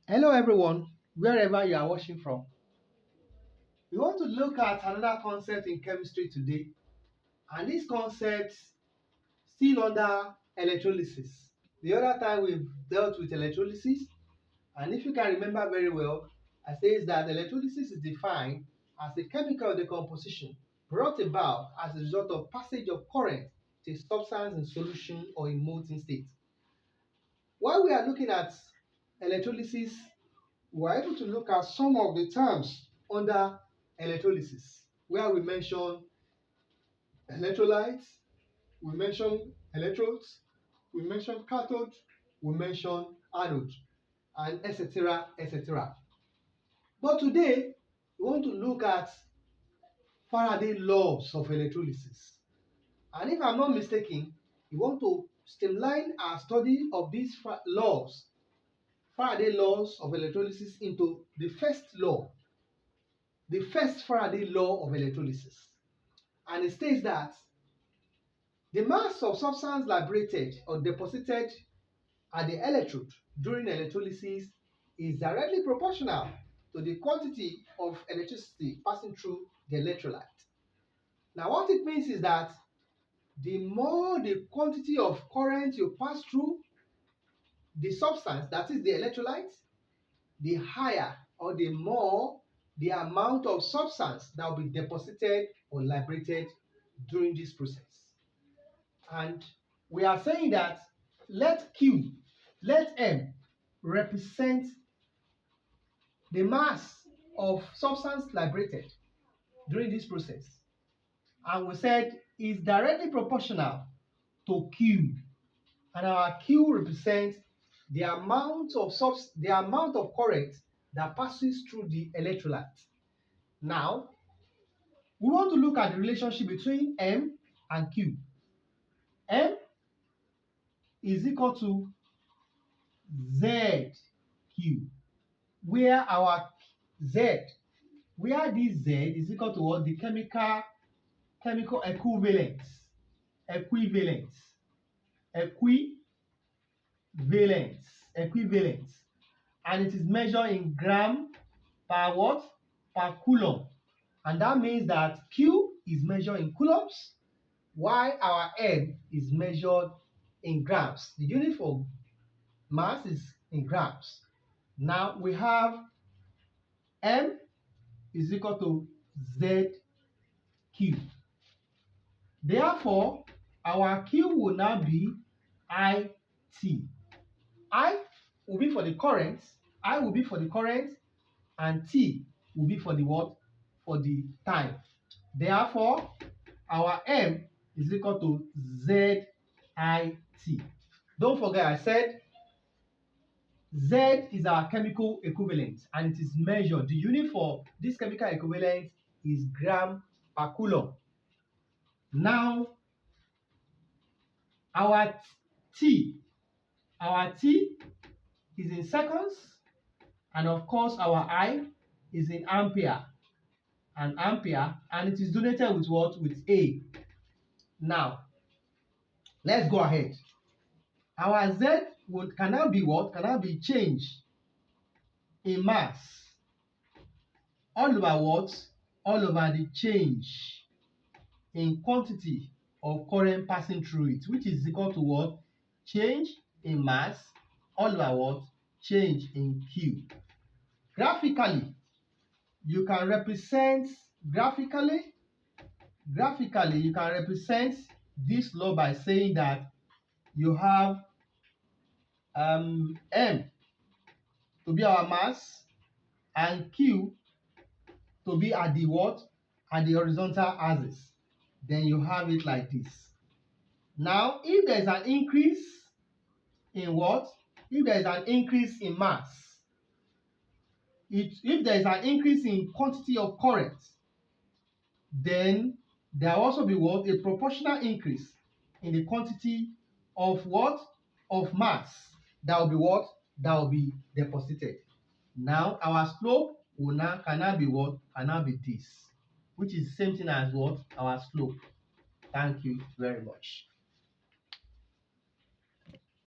Hello everyone, wherever you are watching from. We want to look at another concept in chemistry today, and this concept still under electrolysis. The other time we've dealt with electrolysis, and if you can remember very well, I says that electrolysis is defined as a chemical decomposition brought about as a result of passage of current to a substance in solution or in molten state. While we are looking at electrolysis, we are able to look at some of the terms under electrolysis, where we mention electrolytes, we mention electrodes, we mention cathode, we mention anode, and etc. etc. But today, we want to look at Faraday laws of electrolysis. And if I'm not mistaken, we want to streamline our study of these laws, Faraday laws of electrolysis, into the first law, the first Faraday law of electrolysis. And it states that the mass of substance liberated or deposited at the electrode during electrolysis is directly proportional to the quantity of electricity passing through the electrolyte. Now, what it means is that the more the quantity of current you pass through the substance, that is the electrolyte, the higher or the more the amount of substance that will be deposited or liberated during this process. And we are saying that let Q, let M represent the mass of substance liberated during this process. And we said is directly proportional to Q. And our Q represents the amount of current that passes through the electrolyte. Now, we want to look at the relationship between M and Q. M is equal to ZQ, where our Z, where this Z is equal to what? The chemical equivalence, equivalence, equivalence, and it is measured in gram per what? Per coulomb. And that means that Q is measured in coulombs, while our M is measured in grams. The unit for mass is in grams. Now we have M is equal to ZQ. Therefore, our Q will now be IT. I will be for the current, I will be for the current, and T will be for the what? For the time. Therefore, our M is equal to ZIT. Don't forget I said Z is our chemical equivalent and it is measured. The unit for this chemical equivalent is gram per coulomb. Now, our T is in seconds, and of course our I is in ampere, and it is denoted with what? With A. Now, let's go ahead. Our Z can now be what? Can now be changed in mass all over what? All over the change in quantity of current passing through it, which is equal to what? Change in mass all over what? Change in Q. Graphically, you can represent you can represent this law by saying that you have M to be our mass and Q to be at the what? At the horizontal axis. Then you have it like this. Now, if there is an increase in what? If there is an increase in mass, if there is an increase in quantity of current, then there will also be what? A proportional increase in the quantity of what? Of mass that will be what? That will be deposited. Now our slope can now be what? Can now be this, which is the same thing as what? Our slope. Thank you very much.